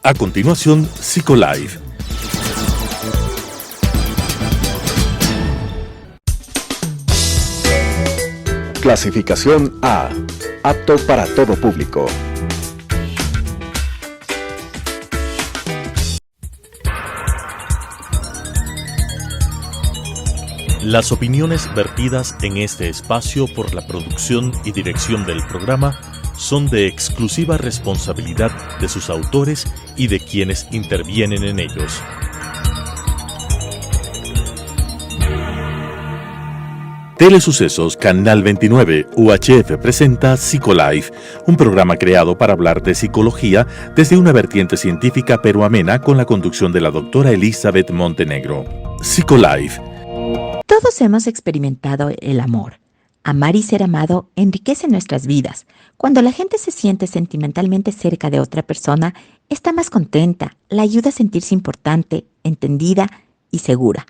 A continuación, Psicolife. Clasificación A. Apto para todo público. Las opiniones vertidas en este espacio por la producción y dirección del programa son de exclusiva responsabilidad de sus autores y de quienes intervienen en ellos. Telesucesos Canal 29 UHF presenta Psicolife, un programa creado para hablar de psicología desde una vertiente científica pero amena con la conducción de la doctora Elizabeth Montenegro. Psicolife. Todos hemos experimentado el amor. Amar y ser amado enriquece nuestras vidas. Cuando la gente se siente sentimentalmente cerca de otra persona, está más contenta, la ayuda a sentirse importante, entendida y segura.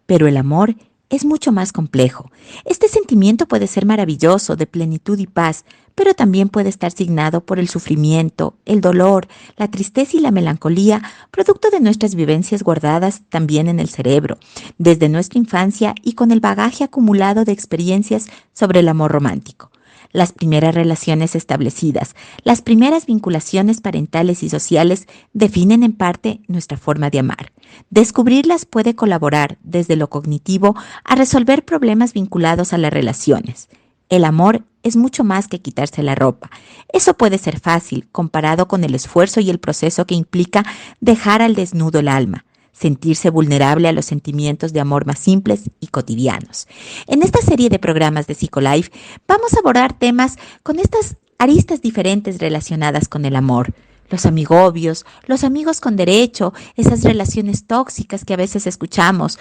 Pero el amor es mucho más complejo. Este sentimiento puede ser maravilloso, de plenitud y paz, pero también puede estar signado por el sufrimiento, el dolor, la tristeza y la melancolía, producto de nuestras vivencias guardadas también en el cerebro, desde nuestra infancia y con el bagaje acumulado de experiencias sobre el amor romántico. Las primeras relaciones establecidas, las primeras vinculaciones parentales y sociales definen en parte nuestra forma de amar. Descubrirlas puede colaborar desde lo cognitivo a resolver problemas vinculados a las relaciones. El amor es mucho más que quitarse la ropa. Eso puede ser fácil comparado con el esfuerzo y el proceso que implica dejar al desnudo el alma, sentirse vulnerable a los sentimientos de amor más simples y cotidianos. En esta serie de programas de Psicolife vamos a abordar temas con estas aristas diferentes relacionadas con el amor. Los amigobios, los amigos con derecho, esas relaciones tóxicas que a veces escuchamos,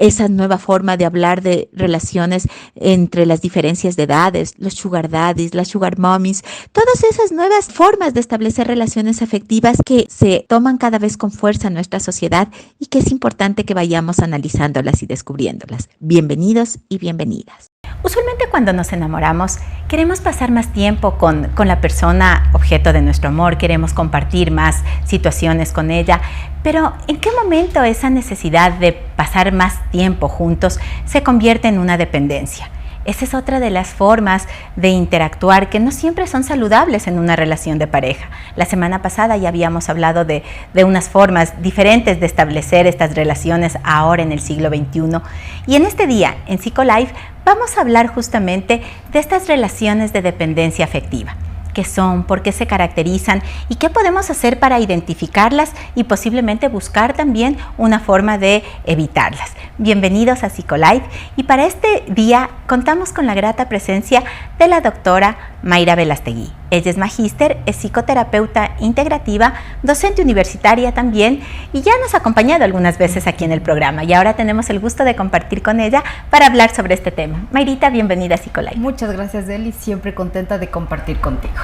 esa nueva forma de hablar de relaciones entre las diferencias de edades, los sugar daddies, las sugar mommies, todas esas nuevas formas de establecer relaciones afectivas que se toman cada vez con fuerza en nuestra sociedad y que es importante que vayamos analizándolas y descubriéndolas. Bienvenidos y bienvenidas. Usualmente cuando nos enamoramos queremos pasar más tiempo con la persona objeto de nuestro amor, queremos compartir más situaciones con ella, pero ¿en qué momento esa necesidad de pasar más tiempo juntos se convierte en una dependencia? Esa es otra de las formas de interactuar que no siempre son saludables en una relación de pareja. La semana pasada ya habíamos hablado de unas formas diferentes de establecer estas relaciones ahora en el siglo XXI. Y en este día, en Psicolife, vamos a hablar justamente de estas relaciones de dependencia afectiva. ¿Qué son? ¿Por qué se caracterizan? ¿Y qué podemos hacer para identificarlas y posiblemente buscar también una forma de evitarlas? Bienvenidos a Psicolife y para este día contamos con la grata presencia de la doctora Mayra Velastegui. Ella es magíster, es psicoterapeuta integrativa, docente universitaria también y ya nos ha acompañado algunas veces aquí en el programa y ahora tenemos el gusto de compartir con ella para hablar sobre este tema. Mayrita, bienvenida a Psicolife. Muchas gracias, Deli, siempre contenta de compartir contigo.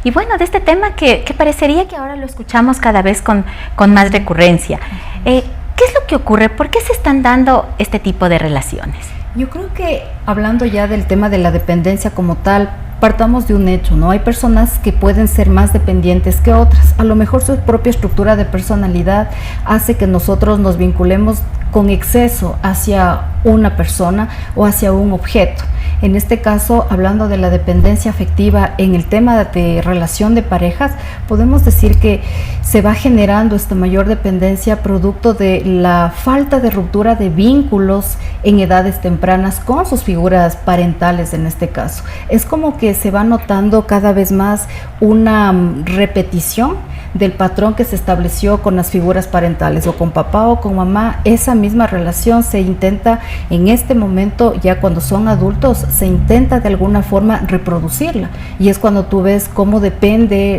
Y bueno, de este tema que parecería que ahora lo escuchamos cada vez con más recurrencia. ¿Qué es lo que ocurre? ¿Por qué se están dando este tipo de relaciones? Yo creo que hablando ya del tema de la dependencia como tal, partamos de un hecho, ¿no? Hay personas que pueden ser más dependientes que otras. A lo mejor su propia estructura de personalidad hace que nosotros nos vinculemos con exceso hacia una persona o hacia un objeto. En este caso, hablando de la dependencia afectiva en el tema de relación de parejas, podemos decir que se va generando esta mayor dependencia producto de la falta de ruptura de vínculos en edades tempranas con sus figuras parentales en este caso. Es como que se va notando cada vez más una repetición del patrón que se estableció con las figuras parentales, o con papá o con mamá. Esa misma relación se intenta en este momento, ya cuando son adultos, se intenta de alguna forma reproducirla, y es cuando tú ves cómo depende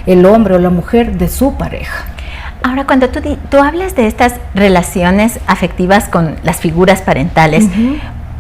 el hombre o la mujer de su pareja. Ahora, cuando tú hablas de estas relaciones afectivas con las figuras parentales,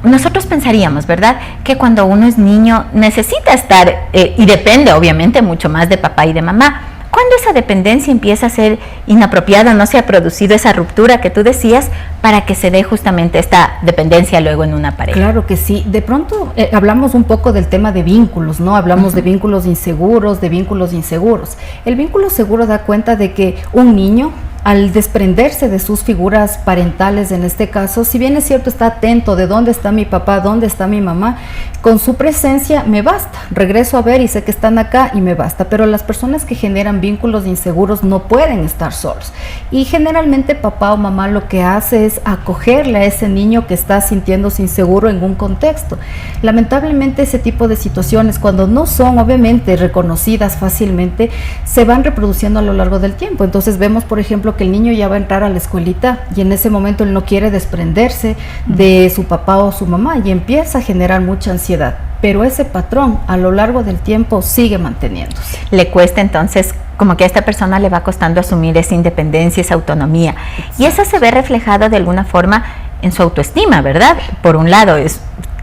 nosotros pensaríamos, ¿verdad?, que cuando uno es niño necesita estar, y depende obviamente mucho más de papá y de mamá, ¿Cuándo esa dependencia empieza a ser inapropiada, no se ha producido esa ruptura que tú decías para que se dé justamente esta dependencia luego en una pareja? Claro que sí. De pronto hablamos un poco del tema de vínculos, ¿no? Hablamos de vínculos inseguros, de vínculos inseguros. El vínculo seguro da cuenta de que un niño, al desprenderse de sus figuras parentales, en este caso, si bien es cierto, está atento de dónde está mi papá, dónde está mi mamá, con su presencia me basta. Regreso a ver y sé que están acá y me basta. Pero las personas que generan vínculos inseguros no pueden estar solos. Y generalmente papá o mamá lo que hace es acogerle a ese niño que está sintiéndose inseguro en un contexto. Lamentablemente ese tipo de situaciones, cuando no son obviamente reconocidas fácilmente, se van reproduciendo a lo largo del tiempo. Entonces vemos, por ejemplo, que el niño ya va a entrar a la escuelita y en ese momento él no quiere desprenderse de su papá o su mamá y empieza a generar mucha ansiedad, pero ese patrón a lo largo del tiempo sigue manteniéndose. Le cuesta entonces, como que a esta persona le va costando asumir esa independencia, esa autonomía. Exacto. Y eso se ve reflejado de alguna forma en su autoestima, ¿verdad? Por un lado,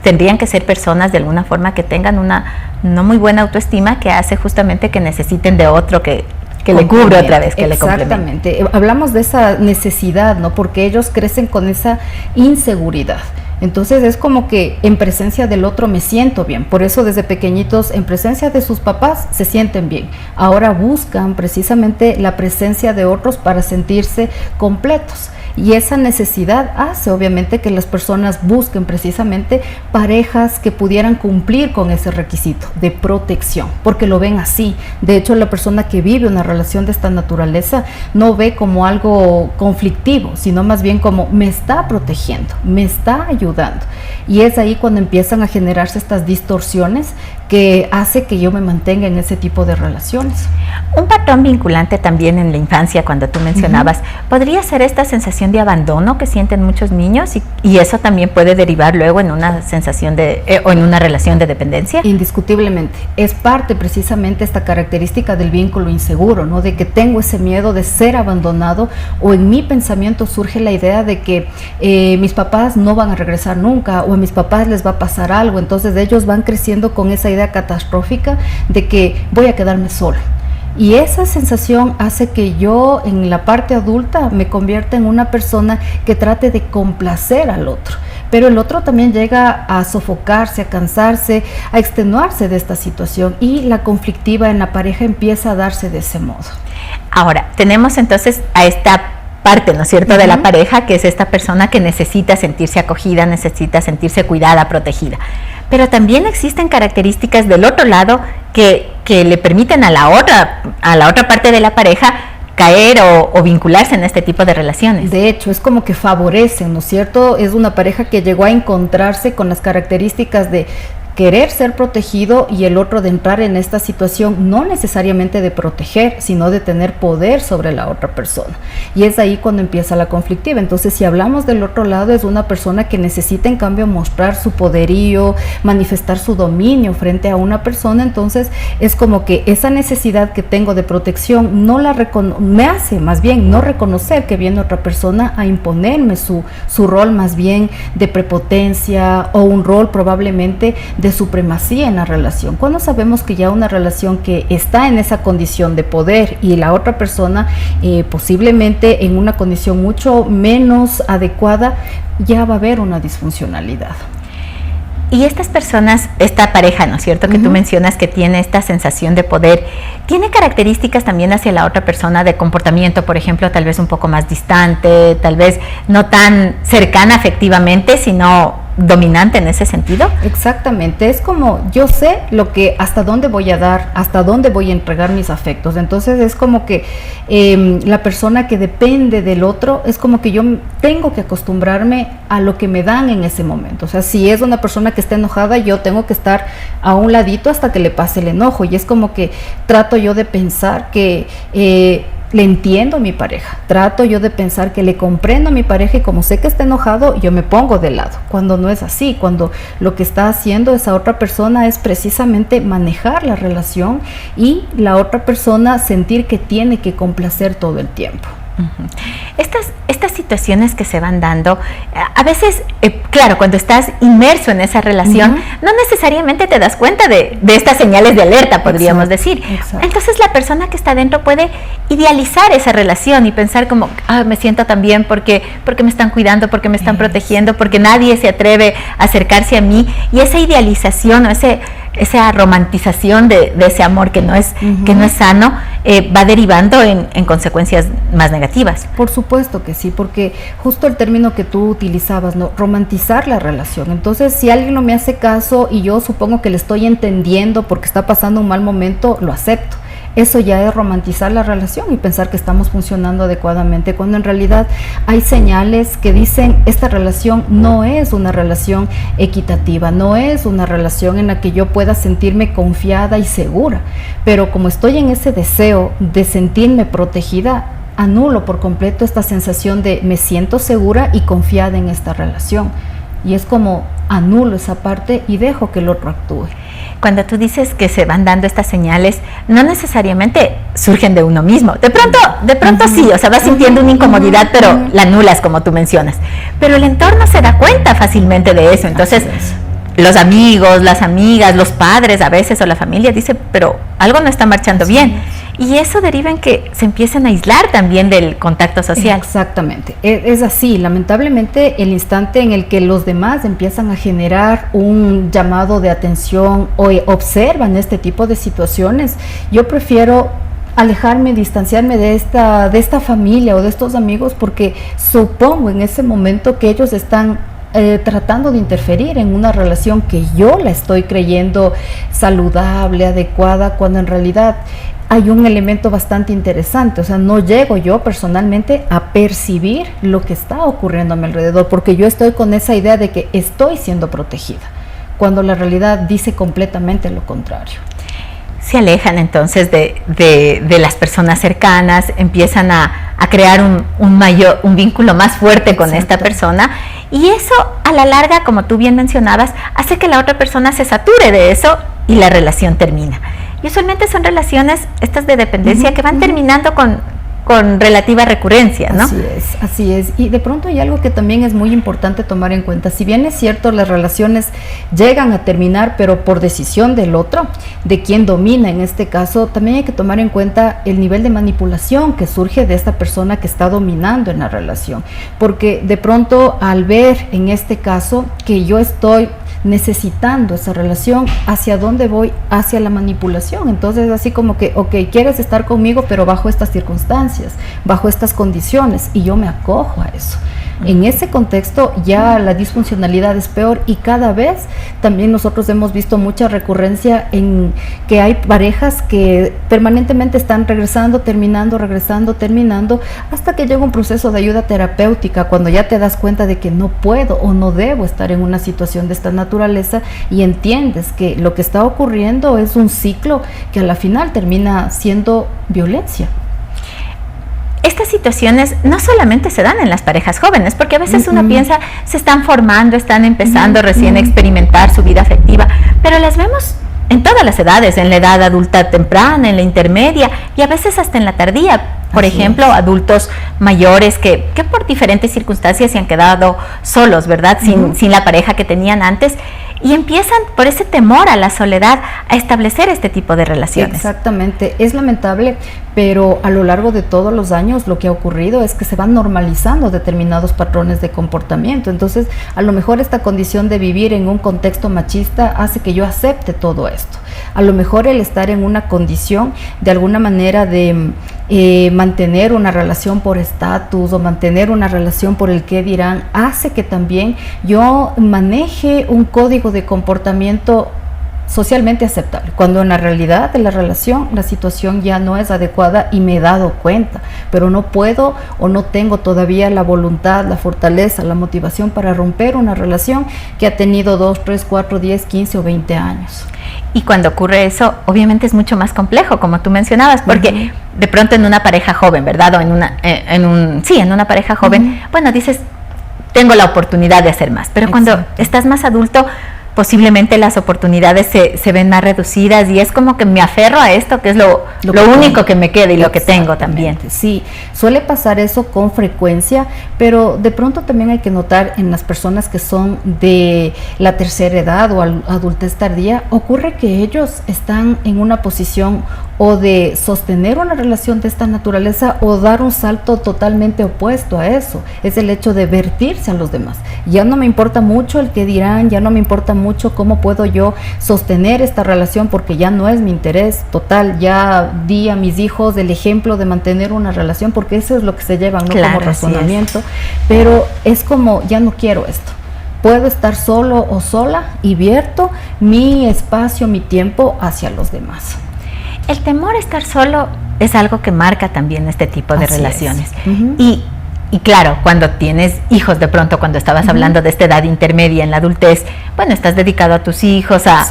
tendrían que ser personas de alguna forma que tengan una no muy buena autoestima, que hace justamente que necesiten de otro que le cubre otra vez, que le complemente. Exactamente. Hablamos de esa necesidad, ¿no? Porque ellos crecen con esa inseguridad. Entonces es como que en presencia del otro me siento bien. Por eso desde pequeñitos en presencia de sus papás se sienten bien. Ahora buscan precisamente la presencia de otros para sentirse completos. Y esa necesidad hace obviamente que las personas busquen precisamente parejas que pudieran cumplir con ese requisito de protección, porque lo ven así. De hecho, la persona que vive una relación de esta naturaleza no ve como algo conflictivo, sino más bien como me está protegiendo, me está ayudando. Y es ahí cuando empiezan a generarse estas distorsiones que hace que yo me mantenga en ese tipo de relaciones. Un patrón vinculante también en la infancia, cuando tú mencionabas, podría ser esta sensación de abandono que sienten muchos niños y eso también puede derivar luego en una sensación o en una relación de dependencia. Indiscutiblemente, es parte precisamente esta característica del vínculo inseguro, ¿no? De que tengo ese miedo de ser abandonado, o en mi pensamiento surge la idea de que mis papás no van a regresar nunca, o a mis papás les va a pasar algo. Entonces ellos van creciendo con esa idea catastrófica de que voy a quedarme solo. Y esa sensación hace que yo en la parte adulta me convierta en una persona que trate de complacer al otro. Pero el otro también llega a sofocarse, a cansarse, a extenuarse de esta situación, y la conflictiva en la pareja empieza a darse de ese modo. Ahora, tenemos entonces a esta parte, ¿no es cierto?, de la pareja, que es esta persona que necesita sentirse acogida, necesita sentirse cuidada, protegida. Pero también existen características del otro lado que le permiten a la otra parte de la pareja caer o vincularse en este tipo de relaciones. De hecho, es como que favorecen, ¿no es cierto? Es una pareja que llegó a encontrarse con las características de querer ser protegido y el otro de entrar en esta situación no necesariamente de proteger, sino de tener poder sobre la otra persona. Y es ahí cuando empieza la conflictiva. Entonces, si hablamos del otro lado, es una persona que necesita en cambio mostrar su poderío, manifestar su dominio frente a una persona. Entonces, es como que esa necesidad que tengo de protección me hace más bien no reconocer que viene otra persona a imponerme su rol más bien de prepotencia, o un rol probablemente de supremacía en la relación. Cuando sabemos que ya una relación que está en esa condición de poder y la otra persona posiblemente en una condición mucho menos adecuada, ya va a haber una disfuncionalidad. Y estas personas, esta pareja, ¿no es cierto?, que tú mencionas que tiene esta sensación de poder, ¿tiene características también hacia la otra persona de comportamiento, por ejemplo, tal vez un poco más distante, tal vez no tan cercana afectivamente, sino dominante en ese sentido? Exactamente, es como yo sé hasta dónde voy a dar, hasta dónde voy a entregar mis afectos. Entonces es como que la persona que depende del otro, es como que yo tengo que acostumbrarme a lo que me dan en ese momento. O sea, si es una persona que está enojada, yo tengo que estar a un ladito hasta que le pase el enojo, y es como que trato yo de pensar que le entiendo a mi pareja, trato yo de pensar que le comprendo a mi pareja, y como sé que está enojado, yo me pongo de lado, cuando no es así, cuando lo que está haciendo esa otra persona es precisamente manejar la relación y la otra persona sentir que tiene que complacer todo el tiempo. Estas situaciones que se van dando, a veces, claro, cuando estás inmerso en esa relación, no necesariamente te das cuenta de estas señales de alerta, podríamos decir. Exacto. Entonces la persona que está dentro puede idealizar esa relación y pensar como, me siento tan bien porque me están cuidando, porque me están protegiendo, porque nadie se atreve a acercarse a mí, y esa idealización o esa romantización de ese amor que no es sano, va derivando en consecuencias más negativas. Por supuesto que sí, porque justo el término que tú utilizabas, ¿no? Romantizar la relación. Entonces, si alguien no me hace caso y yo supongo que le estoy entendiendo porque está pasando un mal momento, lo acepto. Eso ya es romantizar la relación y pensar que estamos funcionando adecuadamente, cuando en realidad hay señales que dicen esta relación no es una relación equitativa, no es una relación en la que yo pueda sentirme confiada y segura. Pero como estoy en ese deseo de sentirme protegida, anulo por completo esta sensación de me siento segura y confiada en esta relación. Y es como anulo esa parte y dejo que el otro actúe. Cuando tú dices que se van dando estas señales, no necesariamente surgen de uno mismo. De pronto sí, o sea, vas sintiendo una incomodidad, pero la anulas, como tú mencionas. Pero el entorno se da cuenta fácilmente de eso. Entonces, los amigos, las amigas, los padres a veces o la familia dicen, pero algo no está marchando bien. Y eso deriva en que se empiezan a aislar también del contacto social. Exactamente, es así. Lamentablemente, el instante en el que los demás empiezan a generar un llamado de atención o observan este tipo de situaciones, yo prefiero alejarme, distanciarme de esta familia o de estos amigos, porque supongo en ese momento que ellos están tratando de interferir en una relación que yo la estoy creyendo saludable, adecuada, cuando en realidad hay un elemento bastante interesante. O sea, no llego yo personalmente a percibir lo que está ocurriendo a mi alrededor, porque yo estoy con esa idea de que estoy siendo protegida, cuando la realidad dice completamente lo contrario. Se alejan entonces de las personas cercanas, empiezan a crear un vínculo más fuerte con esta persona, y eso a la larga, como tú bien mencionabas, hace que la otra persona se sature de eso y la relación termina. Y usualmente son relaciones estas de dependencia que van terminando con relativa recurrencia, ¿no? Así es. Y de pronto hay algo que también es muy importante tomar en cuenta. Si bien es cierto, las relaciones llegan a terminar, pero por decisión del otro, de quien domina en este caso, también hay que tomar en cuenta el nivel de manipulación que surge de esta persona que está dominando en la relación. Porque de pronto, al ver en este caso que yo estoy necesitando esa relación, ¿hacia dónde voy? Hacia la manipulación. Entonces, así como que, ok, quieres estar conmigo, pero bajo estas circunstancias, bajo estas condiciones, y yo me acojo a eso. En ese contexto ya la disfuncionalidad es peor, y cada vez también nosotros hemos visto mucha recurrencia en que hay parejas que permanentemente están regresando, terminando, hasta que llega un proceso de ayuda terapéutica, cuando ya te das cuenta de que no puedo o no debo estar en una situación de esta naturaleza, y entiendes que lo que está ocurriendo es un ciclo que a la final termina siendo violencia. Estas situaciones no solamente se dan en las parejas jóvenes, porque a veces uno piensa, se están formando, están empezando recién a experimentar su vida afectiva, pero las vemos en todas las edades, en la edad adulta temprana, en la intermedia y a veces hasta en la tardía. Por ejemplo, adultos mayores que por diferentes circunstancias se han quedado solos, ¿verdad? Sin la pareja que tenían antes, y empiezan por ese temor a la soledad a establecer este tipo de relaciones. Exactamente, es lamentable, pero a lo largo de todos los años lo que ha ocurrido es que se van normalizando determinados patrones de comportamiento. Entonces, a lo mejor esta condición de vivir en un contexto machista hace que yo acepte todo esto. A lo mejor el estar en una condición de alguna manera de mantener una relación por estatus o mantener una relación por el qué dirán, hace que también yo maneje un código de comportamiento socialmente aceptable, cuando en la realidad de la relación la situación ya no es adecuada y me he dado cuenta, pero no puedo o no tengo todavía la voluntad, la fortaleza, la motivación para romper una relación que ha tenido 2, 3, 4, 10, 15 o 20 años. Y cuando ocurre eso, obviamente es mucho más complejo, como tú mencionabas, porque de pronto en una pareja joven, ¿verdad? O en una pareja joven, bueno, dices, tengo la oportunidad de hacer más, pero cuando estás más adulto, posiblemente las oportunidades se ven más reducidas y es como que me aferro a esto que es lo único que me queda y lo que tengo también. Sí, suele pasar eso con frecuencia, pero de pronto también hay que notar en las personas que son de la tercera edad o adultez tardía, ocurre que ellos están en una posición o de sostener una relación de esta naturaleza o dar un salto totalmente opuesto a eso. Es el hecho de vertirse a los demás. Ya no me importa mucho el que dirán, ya no me importa mucho cómo puedo yo sostener esta relación porque ya no es mi interés total. Ya di a mis hijos el ejemplo de mantener una relación porque eso es lo que se llevan, ¿no? Claro, como razonamiento. Pero es como, ya no quiero esto. Puedo estar solo o sola y vierto mi espacio, mi tiempo hacia los demás. El temor a estar solo es algo que marca también este tipo de relaciones. Y claro, cuando tienes hijos, de pronto cuando estabas hablando de esta edad intermedia en la adultez, bueno, estás dedicado a tus hijos, a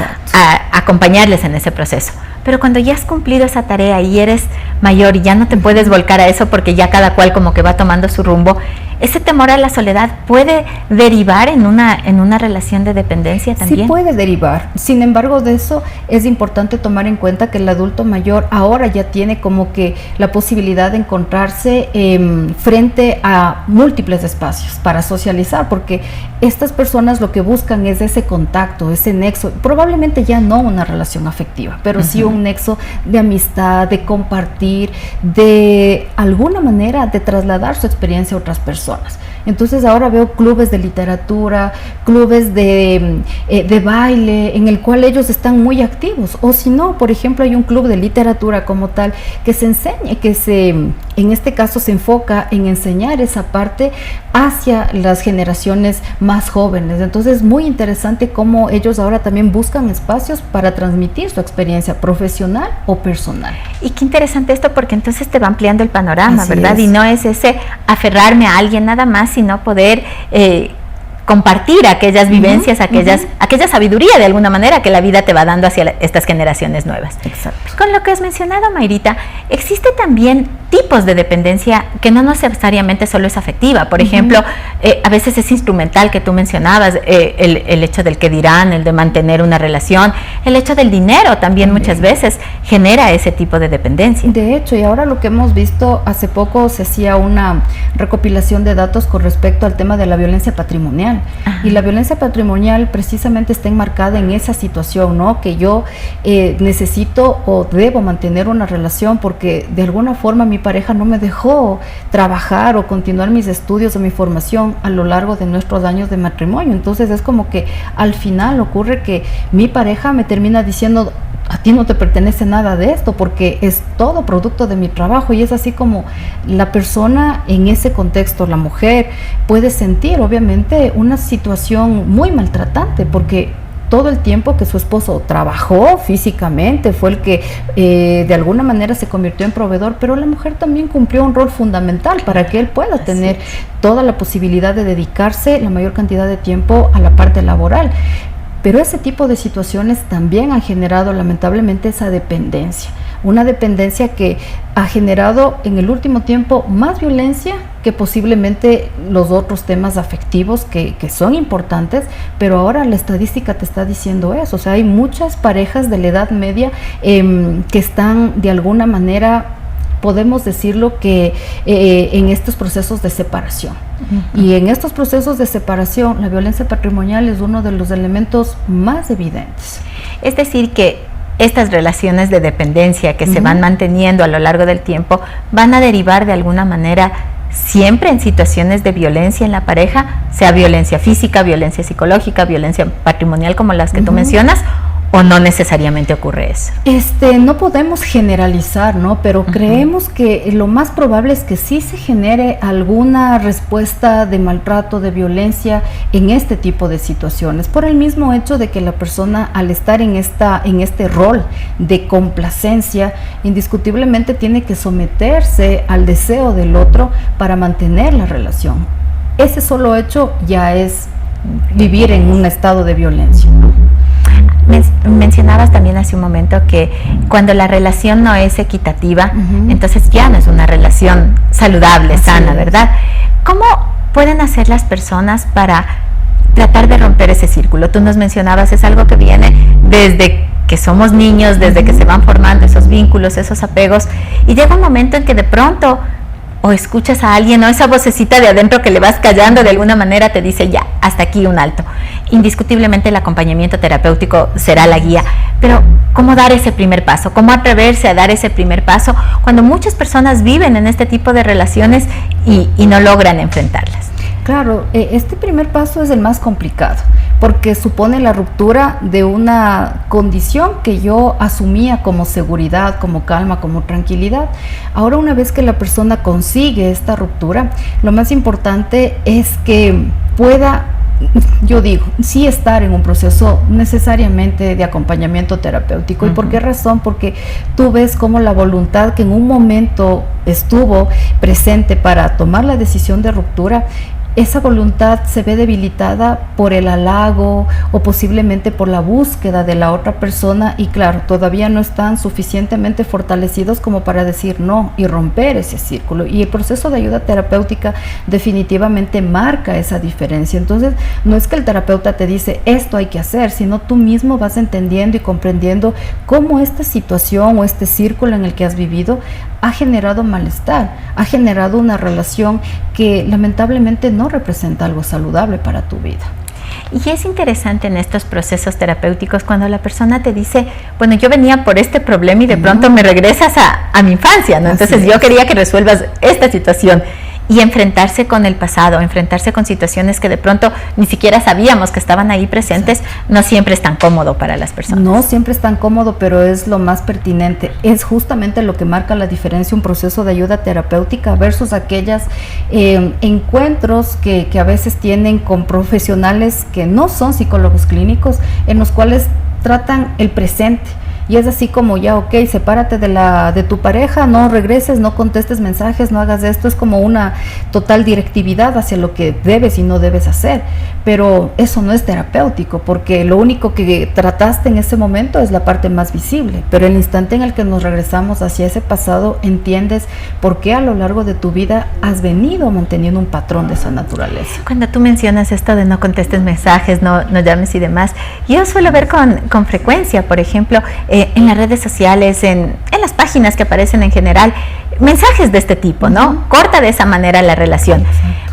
acompañarles en ese proceso. Pero cuando ya has cumplido esa tarea y eres mayor y ya no te puedes volcar a eso porque ya cada cual como que va tomando su rumbo, ese temor a la soledad puede derivar en una relación de dependencia también. Sí puede derivar. Sin embargo, de eso es importante tomar en cuenta que el adulto mayor ahora ya tiene como que la posibilidad de encontrarse frente a múltiples espacios para socializar, porque estas personas lo que buscan es ese contacto, ese nexo, probablemente ya no una relación afectiva, pero sí un nexo de amistad, de compartir, de alguna manera de trasladar su experiencia a otras personas. Entonces ahora veo clubes de literatura, clubes de baile, en el cual ellos están muy activos. O si no, por ejemplo, hay un club de literatura como tal que se enseña, en este caso se enfoca en enseñar esa parte hacia las generaciones más jóvenes. Entonces es muy interesante cómo ellos ahora también buscan espacios para transmitir su experiencia profesional o personal. Y qué interesante esto, porque entonces te va ampliando el panorama, ¿verdad? Y no es ese aferrarme a alguien nada más, sino poder compartir aquellas vivencias, aquella sabiduría de alguna manera que la vida te va dando hacia estas generaciones nuevas. Exacto. Con lo que has mencionado, Mayrita, existe también tipos de dependencia que no necesariamente solo es afectiva. Por ejemplo, a veces es instrumental, que tú mencionabas, el hecho del que dirán, el de mantener una relación, el hecho del dinero también muchas veces genera ese tipo de dependencia. De hecho, y ahora lo que hemos visto, hace poco se hacía una recopilación de datos con respecto al tema de la violencia patrimonial. Y la violencia patrimonial precisamente está enmarcada en esa situación, ¿no? Que yo necesito o debo mantener una relación porque de alguna forma mi pareja no me dejó trabajar o continuar mis estudios o mi formación a lo largo de nuestros años de matrimonio. Entonces es como que al final ocurre que mi pareja me termina diciendo: a ti no te pertenece nada de esto porque es todo producto de mi trabajo. Y es así como la persona en ese contexto, la mujer, puede sentir obviamente una situación muy maltratante porque todo el tiempo que su esposo trabajó físicamente fue el que de alguna manera se convirtió en proveedor, pero la mujer también cumplió un rol fundamental para que él pueda tener toda la posibilidad de dedicarse la mayor cantidad de tiempo a la parte laboral. Pero ese tipo de situaciones también han generado lamentablemente esa dependencia, una dependencia que ha generado en el último tiempo más violencia que posiblemente los otros temas afectivos que son importantes, pero ahora la estadística te está diciendo eso. O sea, hay muchas parejas de la edad media que están de alguna manera, podemos decirlo, que en estos procesos de separación. Y en estos procesos de separación, la violencia patrimonial es uno de los elementos más evidentes. Es decir, que estas relaciones de dependencia que se van manteniendo a lo largo del tiempo van a derivar de alguna manera siempre en situaciones de violencia en la pareja, sea violencia física, violencia psicológica, violencia patrimonial como las que tú mencionas, ¿o no necesariamente ocurre eso? No podemos generalizar, ¿no? Pero creemos que lo más probable es que sí se genere alguna respuesta de maltrato, de violencia en este tipo de situaciones, por el mismo hecho de que la persona, al estar en este rol de complacencia, indiscutiblemente tiene que someterse al deseo del otro para mantener la relación. Ese solo hecho ya es vivir en un estado de violencia, ¿no? Mencionabas también hace un momento que cuando la relación no es equitativa, entonces ya no es una relación saludable, sana, ¿verdad? ¿Cómo pueden hacer las personas para tratar de romper ese círculo. Tú nos mencionabas, es algo que viene desde que somos niños, desde que se van formando esos vínculos, esos apegos, y llega un momento en que de pronto o escuchas a alguien, o esa vocecita de adentro que le vas callando de alguna manera te dice ya, hasta aquí un alto. Indiscutiblemente el acompañamiento terapéutico será la guía, pero ¿cómo dar ese primer paso? ¿Cómo atreverse a dar ese primer paso cuando muchas personas viven en este tipo de relaciones y no logran enfrentarlas? Claro, este primer paso es el más complicado, porque supone la ruptura de una condición que yo asumía como seguridad, como calma, como tranquilidad. Ahora, una vez que la persona consigue esta ruptura, lo más importante es que pueda, yo digo, sí estar en un proceso necesariamente de acompañamiento terapéutico. ¿Y por qué razón? Porque tú ves cómo la voluntad que en un momento estuvo presente para tomar la decisión de ruptura, esa voluntad se ve debilitada por el halago o posiblemente por la búsqueda de la otra persona, y claro, todavía no están suficientemente fortalecidos como para decir no y romper ese círculo. Y el proceso de ayuda terapéutica definitivamente marca esa diferencia. Entonces, no es que el terapeuta te dice esto hay que hacer, sino tú mismo vas entendiendo y comprendiendo cómo esta situación o este círculo en el que has vivido ha generado malestar, ha generado una relación que lamentablemente no representa algo saludable para tu vida. Y es interesante en estos procesos terapéuticos cuando la persona te dice, bueno, yo venía por este problema y de pronto me regresas a mi infancia, ¿no? Entonces yo quería que resuelvas esta situación. Y enfrentarse con el pasado, enfrentarse con situaciones que de pronto ni siquiera sabíamos que estaban ahí presentes, no siempre es tan cómodo para las personas. No siempre es tan cómodo, pero es lo más pertinente. Es justamente lo que marca la diferencia un proceso de ayuda terapéutica versus aquellos encuentros que a veces tienen con profesionales que no son psicólogos clínicos, en los cuales tratan el presente. Y es así como ya, ok, sepárate de tu pareja, no regreses, no contestes mensajes, no hagas esto. Es como una total directividad hacia lo que debes y no debes hacer. Pero eso no es terapéutico, porque lo único que trataste en ese momento es la parte más visible. Pero el instante en el que nos regresamos hacia ese pasado, entiendes por qué a lo largo de tu vida has venido manteniendo un patrón de esa naturaleza. Cuando tú mencionas esto de no contestes mensajes, no llames y demás, yo suelo ver con frecuencia, por ejemplo, en las redes sociales, en las páginas que aparecen en general, mensajes de este tipo, ¿no? Corta de esa manera la relación.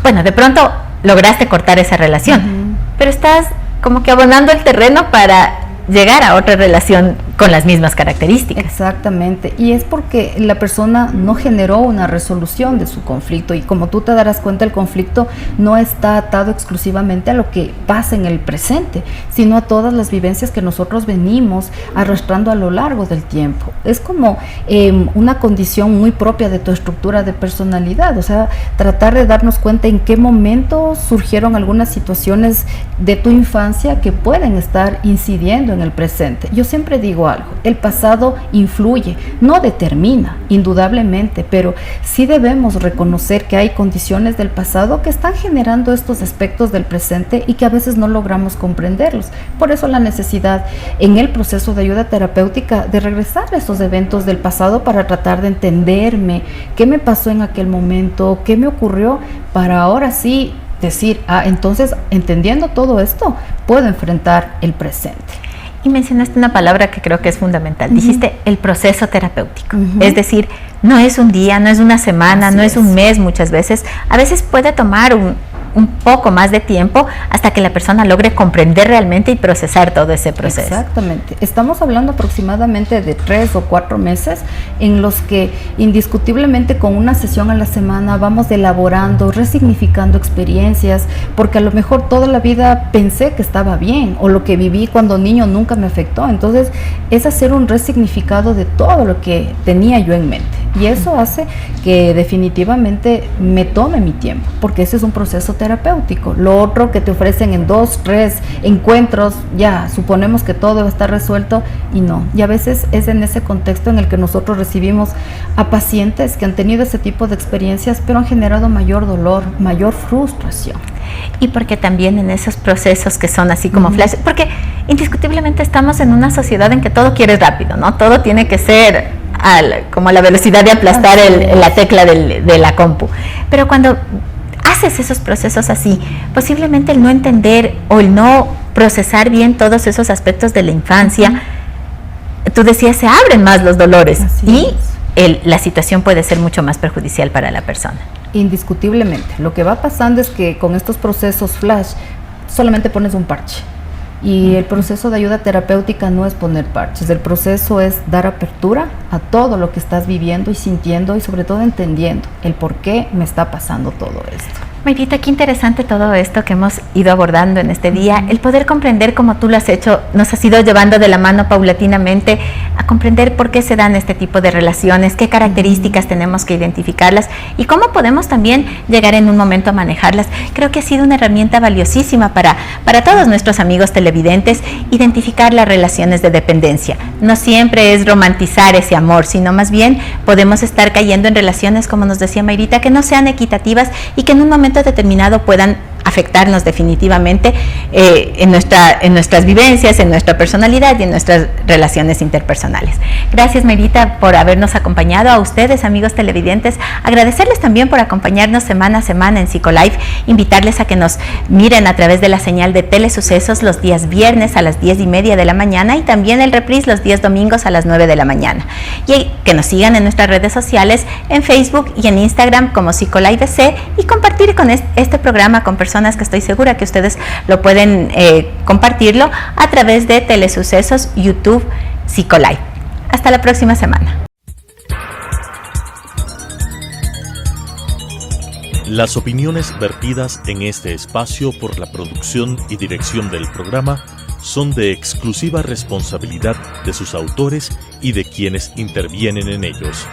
Bueno, de pronto lograste cortar esa relación, pero estás como que abonando el terreno para llegar a otra relación con las mismas características. Exactamente, y es porque la persona no generó una resolución de su conflicto, y como tú te darás cuenta, el conflicto no está atado exclusivamente a lo que pasa en el presente, sino a todas las vivencias que nosotros venimos arrastrando a lo largo del tiempo. Es como una condición muy propia de tu estructura de personalidad, o sea, tratar de darnos cuenta en qué momento surgieron algunas situaciones de tu infancia que pueden estar incidiendo en el presente. Yo siempre digo algo, el pasado influye, no determina, indudablemente, pero sí debemos reconocer que hay condiciones del pasado que están generando estos aspectos del presente y que a veces no logramos comprenderlos. Por eso la necesidad en el proceso de ayuda terapéutica de regresar a esos eventos del pasado para tratar de entenderme, qué me pasó en aquel momento, qué me ocurrió, para ahora sí decir, entonces entendiendo todo esto, puedo enfrentar el presente. Y mencionaste una palabra que creo que es fundamental. Dijiste el proceso terapéutico. Es decir, no es un día, no es una semana, no es un mes muchas veces. A veces puede tomar un poco más de tiempo hasta que la persona logre comprender realmente y procesar todo ese proceso. Exactamente. Estamos hablando aproximadamente de 3 o 4 meses en los que indiscutiblemente con una sesión a la semana vamos elaborando, resignificando experiencias, porque a lo mejor toda la vida pensé que estaba bien, o lo que viví cuando niño nunca me afectó. Entonces es hacer un resignificado de todo lo que tenía yo en mente, y eso hace que definitivamente me tome mi tiempo, porque ese es un proceso terapéutico. Lo otro que te ofrecen en 2, 3 encuentros, ya suponemos que todo va a estar resuelto, y no. Y a veces es en ese contexto en el que nosotros recibimos a pacientes que han tenido ese tipo de experiencias, pero han generado mayor dolor, mayor frustración. Y porque también en esos procesos que son así como flash, porque indiscutiblemente estamos en una sociedad en que todo quiere rápido, ¿no? Todo tiene que ser como la velocidad de aplastar la tecla de la compu. Pero cuando haces esos procesos así, posiblemente el no entender o el no procesar bien todos esos aspectos de la infancia, tú decías, se abren más los dolores y la situación puede ser mucho más perjudicial para la persona. Indiscutiblemente. Lo que va pasando es que con estos procesos flash solamente pones un parche. Y el proceso de ayuda terapéutica no es poner parches, el proceso es dar apertura a todo lo que estás viviendo y sintiendo y sobre todo entendiendo el por qué me está pasando todo esto. Mayrita, qué interesante todo esto que hemos ido abordando en este día, el poder comprender cómo tú lo has hecho, nos has ido llevando de la mano paulatinamente a comprender por qué se dan este tipo de relaciones, qué características tenemos que identificarlas y cómo podemos también llegar en un momento a manejarlas. Creo que ha sido una herramienta valiosísima para todos nuestros amigos televidentes, identificar las relaciones de dependencia. No siempre es romantizar ese amor, sino más bien podemos estar cayendo en relaciones, como nos decía Mayrita, que no sean equitativas y que en un momento determinado puedan afectarnos definitivamente en nuestras vivencias, en nuestra personalidad y en nuestras relaciones interpersonales. Gracias, Mayrita, por habernos acompañado. A ustedes, amigos televidentes, agradecerles también por acompañarnos semana a semana en Psicolife, invitarles a que nos miren a través de la señal de Telesucesos los días viernes a las 10:30 de la mañana y también el reprise los días domingos a las 9 de la mañana. Y que nos sigan en nuestras redes sociales, en Facebook y en Instagram como Psicolife BC, y compartir con este programa con personas que estoy segura que ustedes lo pueden compartirlo a través de Telesucesos, YouTube, Psicolife. Hasta la próxima semana. Las opiniones vertidas en este espacio por la producción y dirección del programa son de exclusiva responsabilidad de sus autores y de quienes intervienen en ellos.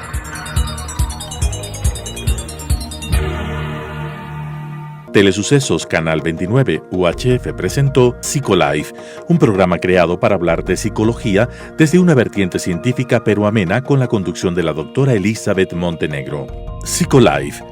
Telesucesos Canal 29 UHF presentó Psicolife, un programa creado para hablar de psicología desde una vertiente científica pero amena con la conducción de la doctora Elizabeth Montenegro. Psicolife,